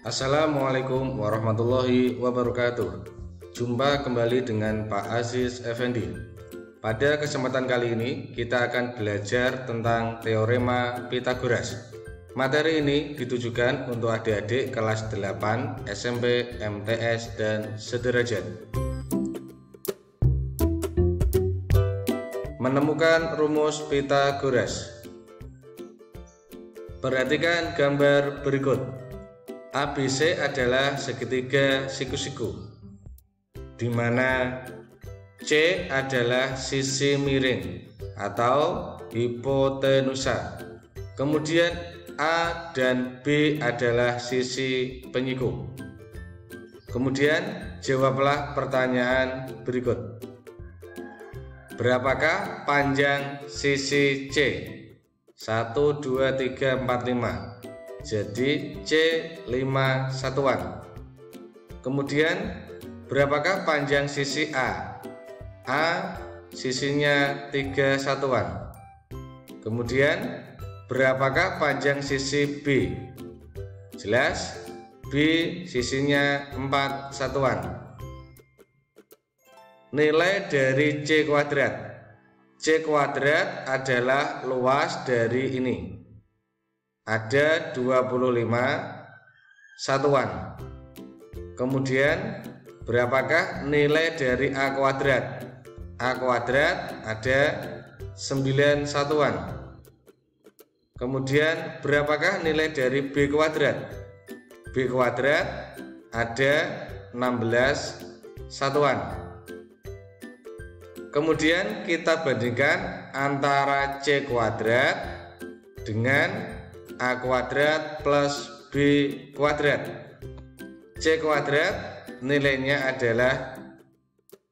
Assalamualaikum warahmatullahi wabarakatuh. Jumpa kembali dengan Pak Aziz Effendi. Pada kesempatan kali ini kita akan belajar tentang teorema Pythagoras. Materi ini ditujukan untuk adik-adik kelas 8 SMP, MTS, dan sederajat. Menemukan rumus Pythagoras. Perhatikan gambar berikut. ABC adalah segitiga siku-siku, di mana C adalah sisi miring atau hipotenusa. Kemudian A dan B adalah sisi penyiku. Kemudian jawablah pertanyaan berikut. Berapakah panjang sisi C? 1, 2, 3, 4, 5. Jadi C 5 satuan. Kemudian berapakah panjang sisi A? A sisinya 3 satuan. Kemudian berapakah panjang sisi B? Jelas B sisinya 4 satuan. Nilai dari C kuadrat. C kuadrat adalah luas dari ini. Ada 25 satuan. Kemudian berapakah nilai dari A kuadrat? A kuadrat ada 9 satuan. Kemudian berapakah nilai dari B kuadrat? B kuadrat ada 16 satuan. Kemudian kita bandingkan antara C kuadrat dengan A kuadrat plus B kuadrat. C kuadrat nilainya adalah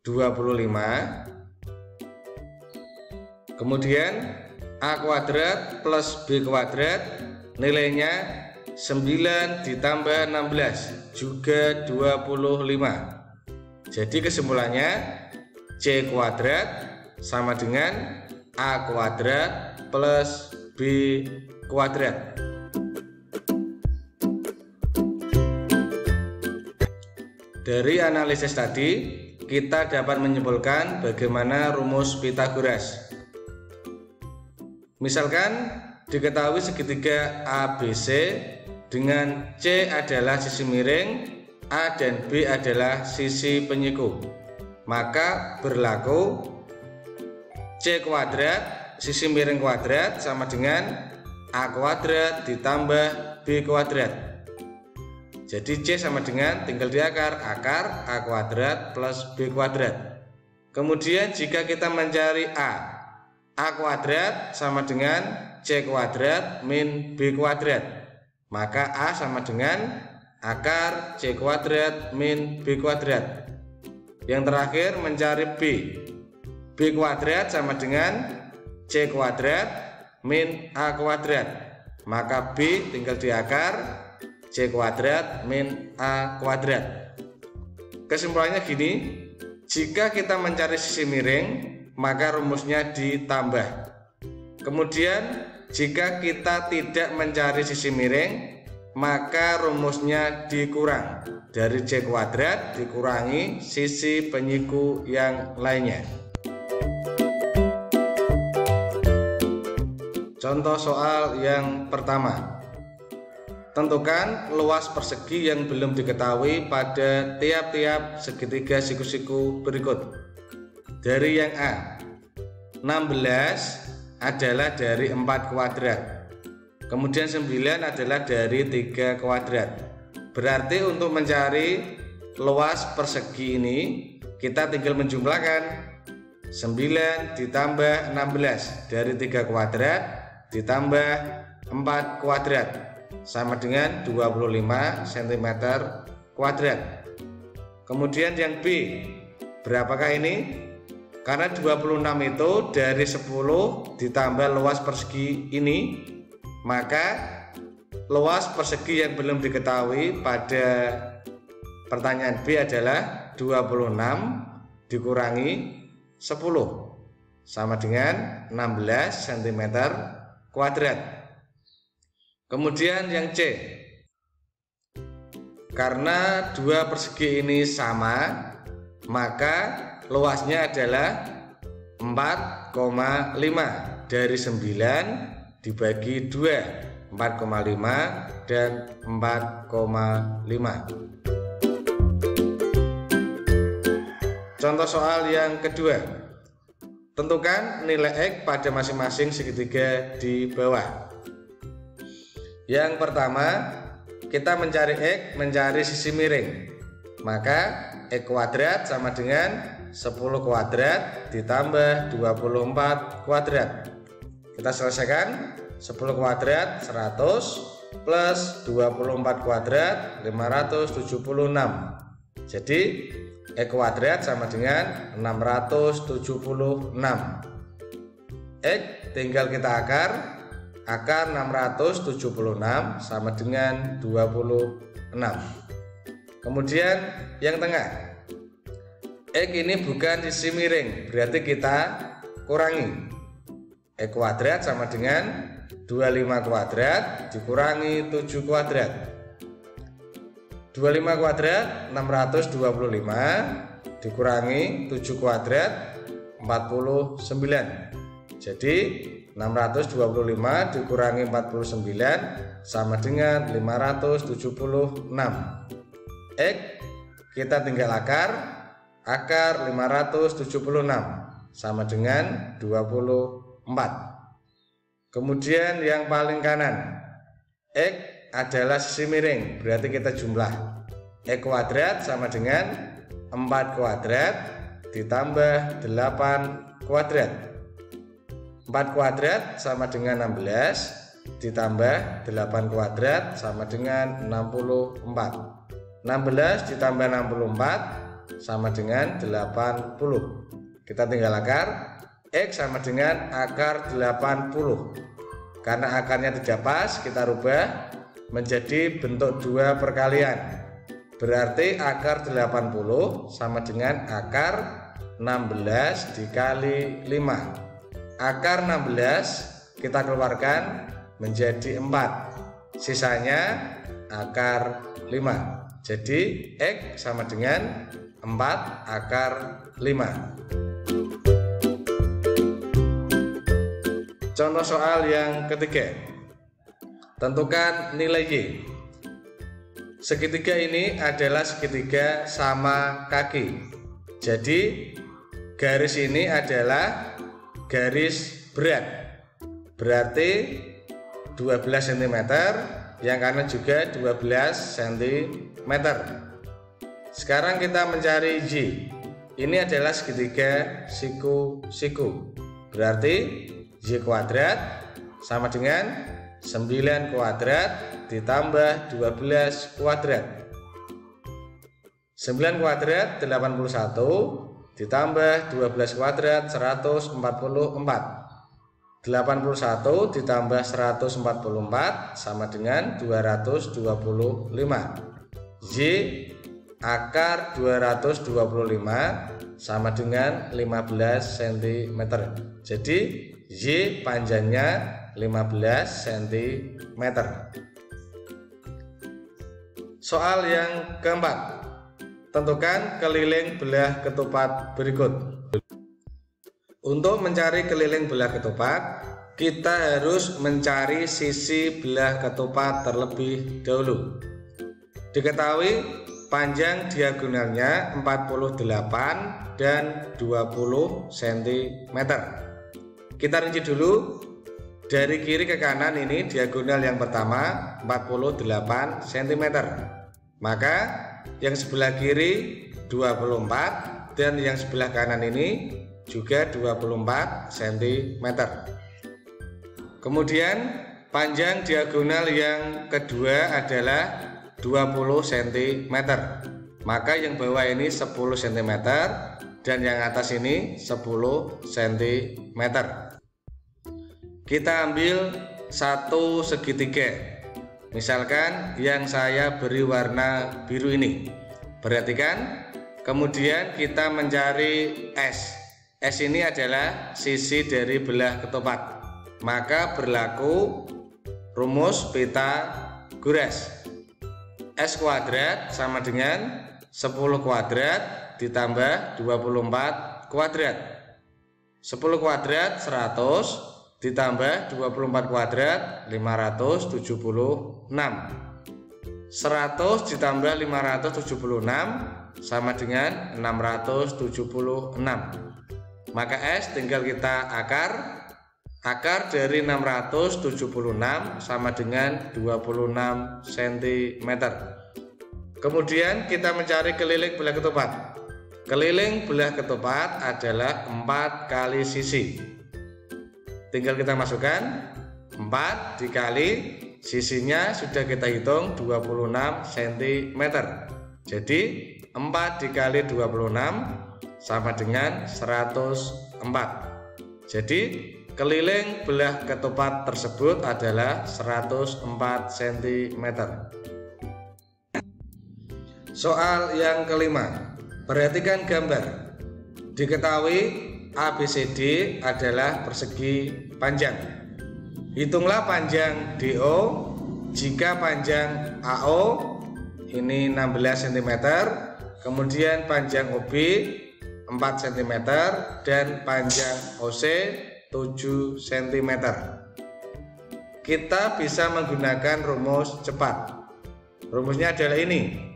25. Kemudian A kuadrat plus B kuadrat nilainya 9 ditambah 16 juga 25. Jadi kesimpulannya C kuadrat sama dengan A kuadrat plus B kuadrat. Dari analisis tadi, kita dapat menyimpulkan bagaimana rumus Pythagoras. Misalkan diketahui segitiga ABC dengan C adalah sisi miring, A dan B adalah sisi penyiku. Maka berlaku C kuadrat sisi miring kuadrat sama dengan A kuadrat ditambah B kuadrat. Jadi C sama dengan tinggal diakar A kuadrat plus B kuadrat. Kemudian jika kita mencari A kuadrat sama dengan C kuadrat min B kuadrat. Maka A sama dengan akar C kuadrat min B kuadrat. Yang terakhir mencari B. B kuadrat sama dengan C kuadrat min A kuadrat. Maka B tinggal diakar C kuadrat min A kuadrat. Kesimpulannya gini, jika kita mencari sisi miring, maka rumusnya ditambah. Kemudian jika kita tidak mencari sisi miring, maka rumusnya dikurang. Dari C kuadrat dikurangi sisi penyiku yang lainnya. Contoh soal yang pertama. Tentukan luas persegi yang belum diketahui pada tiap-tiap segitiga siku-siku berikut. Dari yang A, 16 adalah dari 4 kuadrat. Kemudian 9 adalah dari 3 kuadrat. Berarti untuk mencari luas persegi ini, kita tinggal menjumlahkan 9 ditambah 16 dari 3 kuadrat ditambah 4 kuadrat sama dengan 25 cm kuadrat. Kemudian yang B, berapakah ini? Karena 26 itu dari 10 ditambah luas persegi ini, maka luas persegi yang belum diketahui pada pertanyaan B adalah 26 dikurangi 10 sama dengan 16 cm kuadrat. Kemudian yang C, Karena dua persegi ini sama, maka luasnya adalah 4,5 dari 9 dibagi 2, 4,5 dan 4,5. Contoh soal yang kedua. Tentukan nilai X pada masing-masing segitiga di bawah. Yang pertama, kita mencari X, mencari sisi miring. Maka X kuadrat sama dengan 10 kuadrat ditambah 24 kuadrat. Kita selesaikan. 10 kuadrat 100 plus 24 kuadrat 576. Jadi X kuadrat sama dengan 676. X tinggal kita akar 676 sama dengan 26. Kemudian yang tengah, X ini bukan sisi miring, berarti kita kurangi. X kuadrat sama dengan 25 kuadrat dikurangi 7 kuadrat. 25 kuadrat 625 dikurangi 7 kuadrat 49. Jadi 625 dikurangi 49 sama dengan 576. X kita tinggal akar 576 sama dengan 24. Kemudian yang paling kanan, X adalah sisi miring, berarti kita jumlah. X kuadrat sama dengan 4 kuadrat ditambah 8 kuadrat. 4 kuadrat sama dengan 16 ditambah 8 kuadrat sama dengan 64. 16 ditambah 64 sama dengan 80. Kita tinggal akar. X sama dengan akar 80. Karena akarnya tidak pas, kita rubah menjadi bentuk 2 perkalian. Berarti akar 80 sama dengan akar 16 dikali 5. Akar 16 kita keluarkan menjadi 4. Sisanya akar 5. Jadi X sama dengan 4 akar 5. Contoh soal yang ketiga. Tentukan nilai Y. Segitiga ini adalah segitiga sama kaki. Jadi garis ini adalah garis berat, berarti 12 cm, yang kanan juga 12 cm. Sekarang kita mencari Y. Ini adalah segitiga siku-siku, berarti Y kuadrat sama dengan 9 kuadrat ditambah 12 kuadrat. 9 kuadrat 81 ditambah 12 kuadrat 144. 81 ditambah 144 sama dengan 225. Y akar 225 sama dengan 15 cm. Jadi Y panjangnya 15 cm. Soal yang keempat. Tentukan keliling belah ketupat berikut. Untuk mencari keliling belah ketupat, kita harus mencari sisi belah ketupat terlebih dahulu. Diketahui panjang diagonalnya 48 dan 20 cm. Kita rinci dulu. Dari kiri ke kanan ini diagonal yang pertama 48 cm. Maka yang sebelah kiri 24 dan yang sebelah kanan ini juga 24 cm. Kemudian panjang diagonal yang kedua adalah 20 cm. Maka yang bawah ini 10 cm dan yang atas ini 10 cm. Kita ambil satu segitiga. Misalkan yang saya beri warna biru ini. Perhatikan. Kemudian kita mencari S. S ini adalah sisi dari belah ketupat. Maka berlaku rumus Pythagoras. S kuadrat sama dengan 10 kuadrat ditambah 24 kuadrat. 10 kuadrat 100 ditambah 24 kuadrat 576. 100 ditambah 576 sama dengan 676. Maka S tinggal kita akar. Akar dari 676 sama dengan 26 cm. Kemudian kita mencari keliling belah ketupat. Keliling belah ketupat adalah 4 kali sisi. Tinggal kita masukkan 4 dikali sisinya sudah kita hitung 26 cm. Jadi 4 dikali 26 sama dengan 104. Jadi keliling belah ketupat tersebut adalah 104 cm. Soal yang kelima, perhatikan gambar. Diketahui ABCD adalah persegi panjang. Hitunglah panjang DO jika panjang AO ini 16 cm, kemudian panjang OB 4 cm dan panjang OC 7 cm. Kita bisa menggunakan rumus cepat. Rumusnya adalah ini.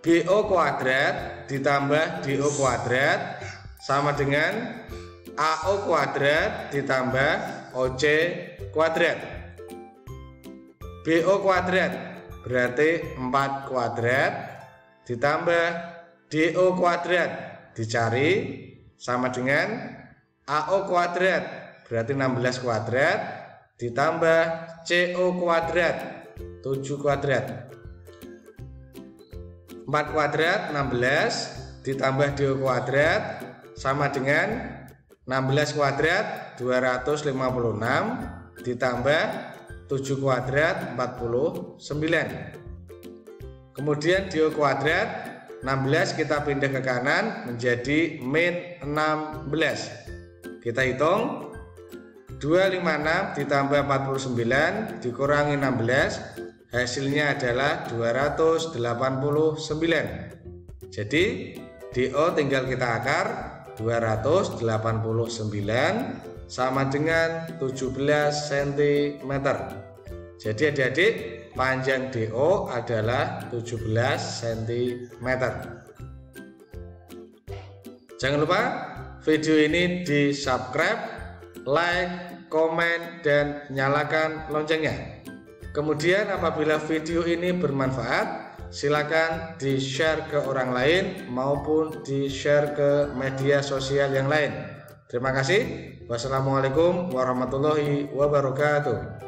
BO kuadrat ditambah DO kuadrat sama dengan AO kuadrat ditambah OC kuadrat. BO kuadrat berarti 4 kuadrat ditambah DO kuadrat dicari sama dengan AO kuadrat berarti 16 kuadrat ditambah CO kuadrat 7 kuadrat. 4 kuadrat 16 ditambah DO kuadrat sama dengan 16 kuadrat 256 ditambah 7 kuadrat 49. Kemudian DO kuadrat 16 kita pindah ke kanan menjadi min 16. Kita hitung 256 ditambah 49 dikurangi 16, hasilnya adalah 289. Jadi DO tinggal kita akar 289 sama dengan 17 cm. Jadi adik-adik, panjang DO adalah 17 cm. Jangan lupa video ini di subscribe, like, komen, dan nyalakan loncengnya. Kemudian apabila video ini bermanfaat, silakan di share ke orang lain maupun di share ke media sosial yang lain. Terima kasih. Wassalamualaikum warahmatullahi wabarakatuh.